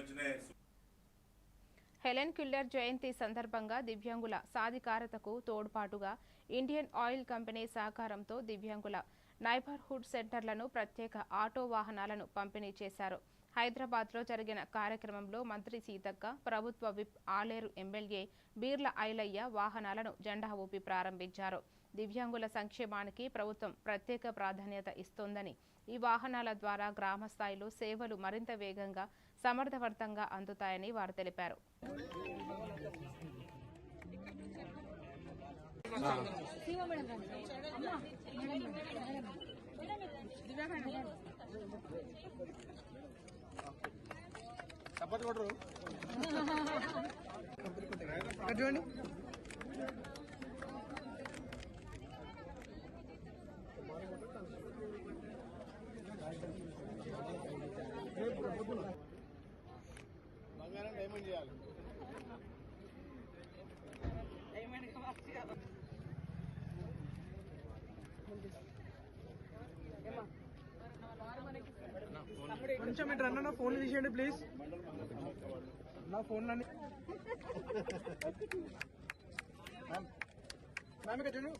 వెంటనే Helen Keller జయంతి సందర్భంగా దివ్యాంగుల సాధికారతకు తోడ్పాటుగా ఇండియన్ ఆయిల్ కంపెనీ సహకారంతో దివ్యాంగుల నైబర్హుడ్ సెంటర్లను ప్రత్యేక ఆటో వాహనాలను పంపిణీ చేశారు. హైదరాబాద్లో జరిగిన కార్యక్రమంలో మంత్రి సీతక్క, ప్రభుత్వ విప్ ఆలేరు ఎమ్మెల్యే బీర్ల ఐలయ్య వాహనాలను జెండా ఊపి ప్రారంభించారు. దివ్యాంగుల సంక్షేమానికి ప్రభుత్వం ప్రత్యేక ప్రాధాన్యత ఇస్తోందని, ఈ వాహనాల ద్వారా గ్రామ స్థాయిలో సేవలు మరింత వేగంగా, సమర్థవంతంగా అందుతాయని వారు తెలిపారు. బంగారం డైమండ్ చేయాలి. కొంచెం ఇటు రన్న, ఫోన్ తీసేయండి ప్లీజ్. నా ఫోన్ నన్ను మ్యామ్ ఇక్కడ చూడండి.